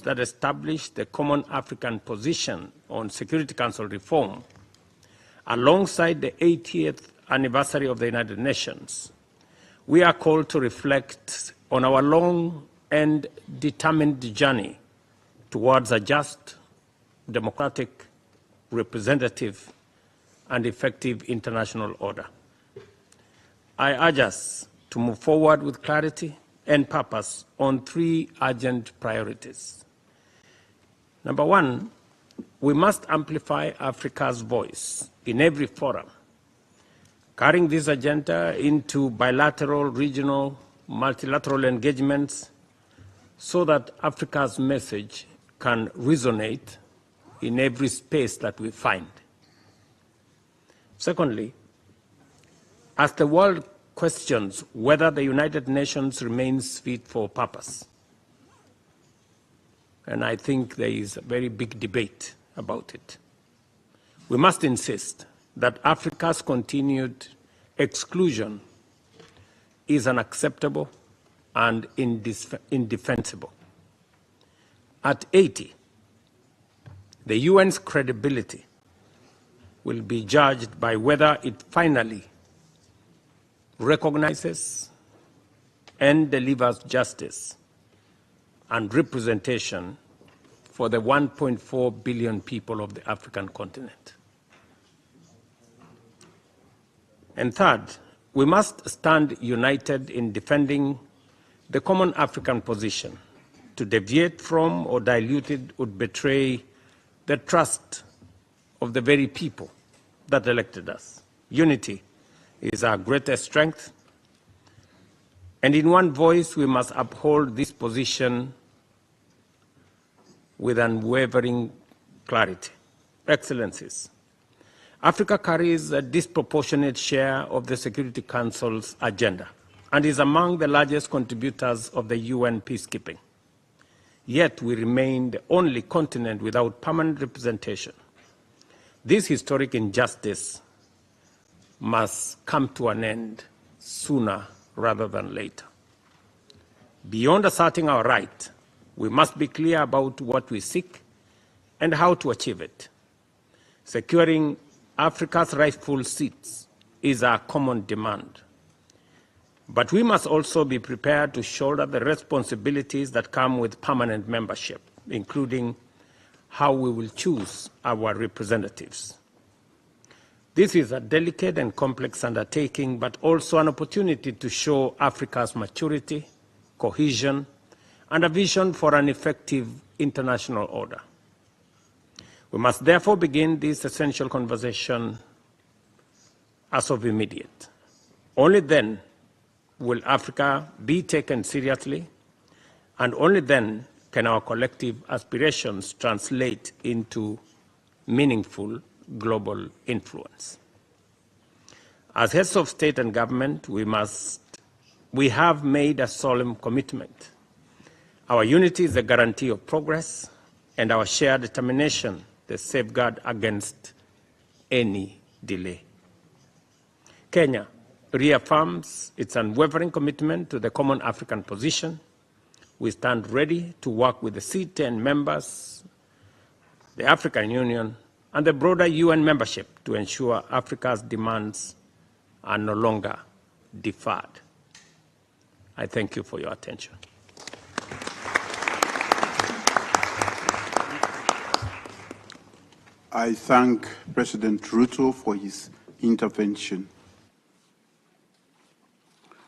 that established the Common African Position on Security Council reform, alongside the 80th anniversary of the United Nations, we are called to reflect on our long and determined journey towards a just, democratic, representative, and effective international order. I urge us to move forward with clarity and purpose on three urgent priorities. Number one, we must amplify Africa's voice in every forum, carrying this agenda into bilateral, regional, multilateral engagements so that Africa's message can resonate in every space that we find. Secondly, as the world questions whether the United Nations remains fit for purpose, and I think there is a very big debate about it, we must insist that Africa's continued exclusion is unacceptable and indefensible. At 80, the UN's credibility will be judged by whether it finally recognizes and delivers justice and representation for the 1.4 billion people of the African continent. And third, we must stand united in defending the Common African Position. To deviate from or dilute it would betray the trust of the very people that elected us. Unity is our greatest strength, and in one voice we must uphold this position with unwavering clarity. Excellencies, Africa carries a disproportionate share of the Security Council's agenda and is among the largest contributors of the UN peacekeeping. Yet we remain the only continent without permanent representation. This historic injustice must come to an end sooner rather than later. Beyond asserting our right, we must be clear about what we seek and how to achieve it. Securing Africa's rightful seats is our common demand. But we must also be prepared to shoulder the responsibilities that come with permanent membership, including how we will choose our representatives. This is a delicate and complex undertaking, but also an opportunity to show Africa's maturity, cohesion, and a vision for an effective international order. We must therefore begin this essential conversation as of immediate. Only then will Africa be taken seriously, and only then can our collective aspirations translate into meaningful global influence. As heads of state and government, we have made a solemn commitment. Our unity is the guarantee of progress, and our shared determination the safeguard against any delay. Kenya reaffirms its unwavering commitment to the Common African Position. We stand ready to work with the C10 members, the African Union, and the broader UN membership to ensure Africa's demands are no longer deferred. I thank you for your attention. I thank President Ruto for his intervention.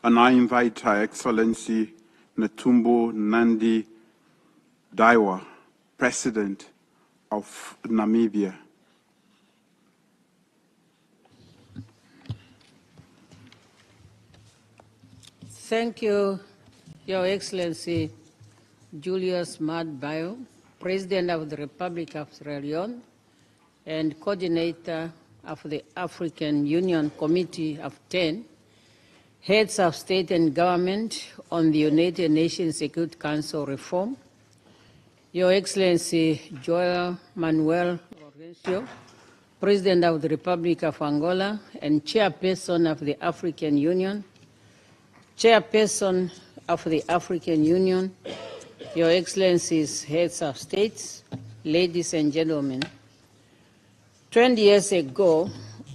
And I invite Her Excellency Netumbo Nandi Daiwa, President of Namibia. Thank you, Your Excellency Julius Maad Bio, President of the Republic of Sierra Leone and Coordinator of the African Union Committee of 10, Heads of State and Government on the United Nations Security Council reform, Your Excellency João Manuel Lourenço, President of the Republic of Angola and Chairperson of the African Union, Chairperson of the African Union, Your Excellencies, heads of states, ladies and gentlemen, 20 years ago,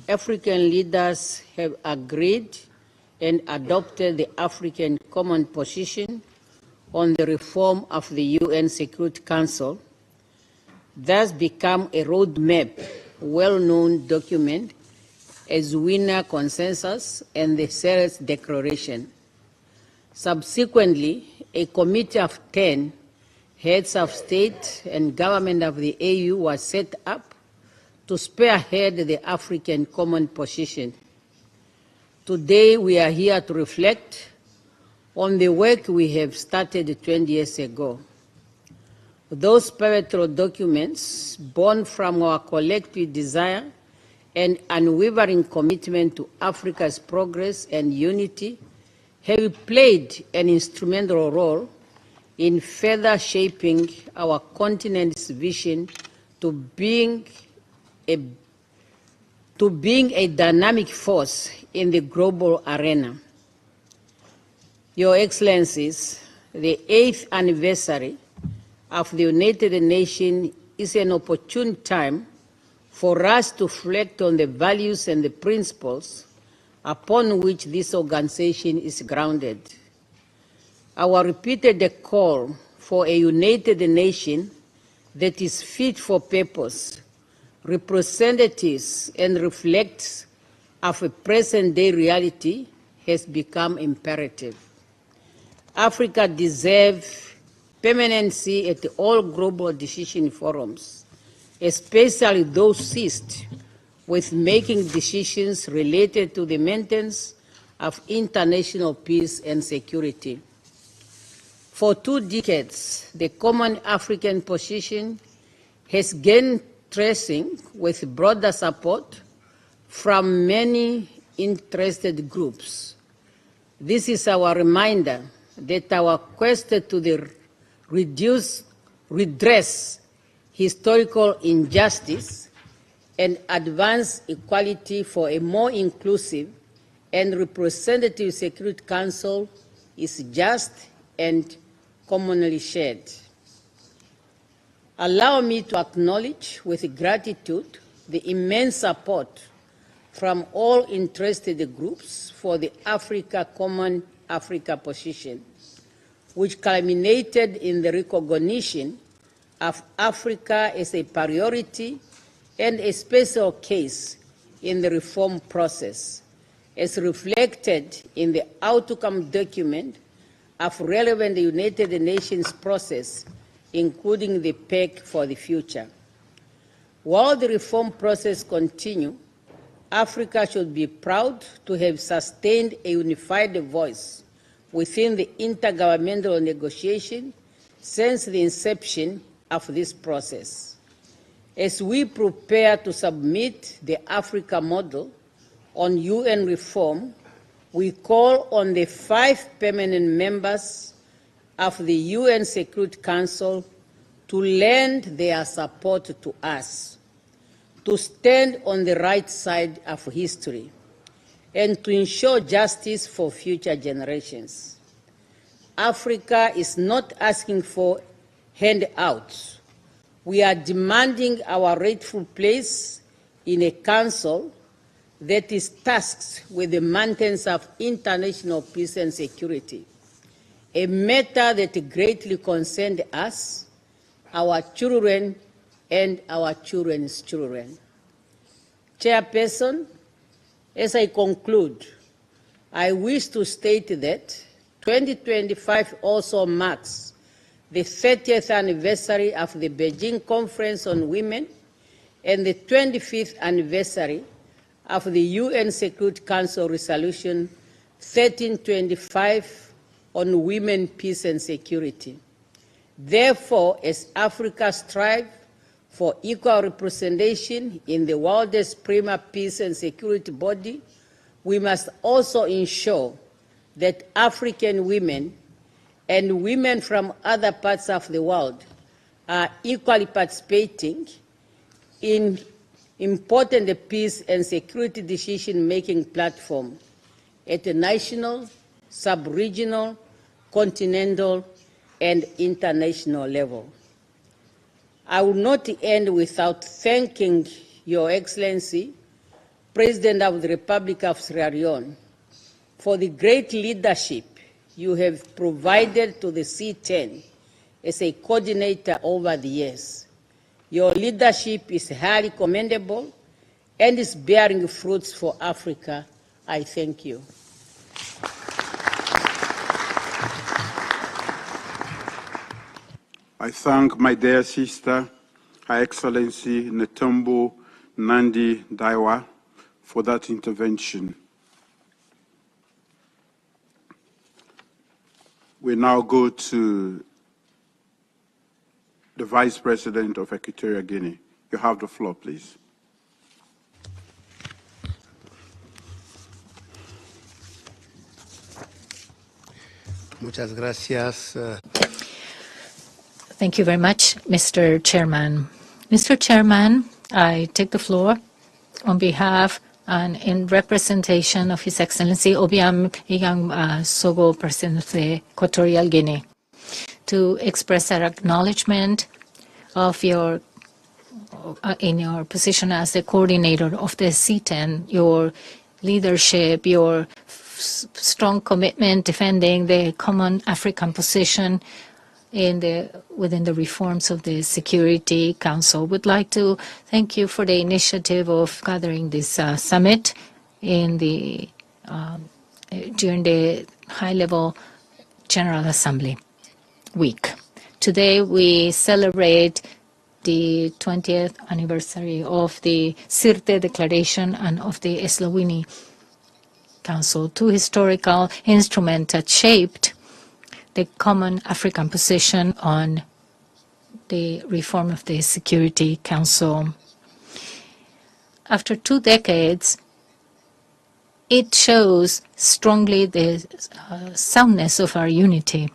African leaders have agreed and adopted the African Common Position on the reform of the UN Security Council, thus become a roadmap, well-known document as Wiener Consensus and the Ceres Declaration. Subsequently, a committee of 10 heads of state and government of the AU was set up to spearhead the African Common Position. Today, we are here to reflect on the work we have started 20 years ago. Those pivotal documents, born from our collective desire and unwavering commitment to Africa's progress and unity, have played an instrumental role in further shaping our continent's vision to being a dynamic force in the global arena. Your Excellencies, the 8th anniversary of the United Nations is an opportune time for us to reflect on the values and the principles upon which this organization is grounded. Our repeated call for a United Nation that is fit for purpose, representatives, and reflects of a present-day reality has become imperative. Africa deserves permanency at all global decision forums, especially those seized with making decisions related to the maintenance of international peace and security. For 2 decades, the Common African Position has gained traction with broader support from many interested groups. This is our reminder that our quest to redress historical injustice and advance equality for a more inclusive and representative Security Council is just and commonly shared. Allow me to acknowledge with gratitude the immense support from all interested groups for the Common Africa Position, which culminated in the recognition of Africa as a priority and a special case in the reform process, as reflected in the outcome document of relevant United Nations process, including the PEC for the future. While the reform process continues, Africa should be proud to have sustained a unified voice within the intergovernmental negotiation since the inception of this process. As we prepare to submit the Africa model on UN reform, we call on the 5 permanent members of the UN Security Council to lend their support to us, to stand on the right side of history, and to ensure justice for future generations. Africa is not asking for handouts. We are demanding our rightful place in a council that is tasked with the maintenance of international peace and security, a matter that greatly concerns us, our children, and our children's children. Chairperson, as I conclude, I wish to state that 2025 also marks the 30th anniversary of the Beijing Conference on Women and the 25th anniversary of the UN Security Council Resolution 1325 on women, peace and security. Therefore, as Africa strives for equal representation in the world's premier peace and security body, we must also ensure that African women and women from other parts of the world are equally participating in important peace and security decision-making platforms at the national, sub-regional, continental, and international level. I will not end without thanking Your Excellency, President of the Republic of Sierra Leone, for the great leadership you have provided to the C10 as a coordinator over the years. Your leadership is highly commendable and is bearing fruits for Africa. I thank you. I thank my dear sister, Her Excellency Netumbo Nandi Daiwa, for that intervention. We now go to the Vice President of Equatorial Guinea. You have the floor, please. Muchas gracias. Thank you very much, Mr. Chairman. Mr. Chairman, I take the floor on behalf and in representation of His Excellency Obiang Sogo, President of the Equatorial Guinea, to express our acknowledgement of your in your position as the coordinator of the C10, your leadership, your strong commitment defending the common African position within the reforms of the Security Council. Would like to thank you for the initiative of gathering this summit in the during the high-level General Assembly week. Today we celebrate the 20th anniversary of the Sirte Declaration and of the Eslovini Council, two historical instruments that shaped the common African position on the reform of the Security Council. After 2 decades, it shows strongly the soundness of our unity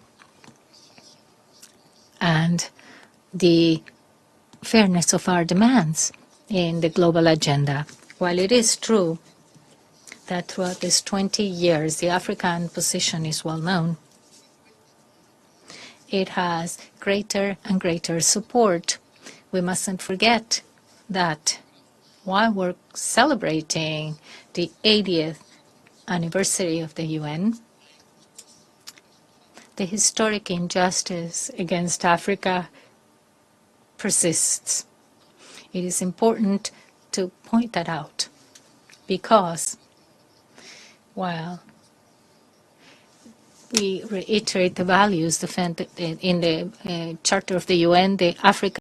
and the fairness of our demands in the global agenda. While it is true that throughout these 20 years, the African position is well known, it has greater and greater support. We mustn't forget that while we're celebrating the 80th anniversary of the UN, the historic injustice against Africa persists. It is important to point that out because while we reiterate the values defended in the Charter of the UN, the African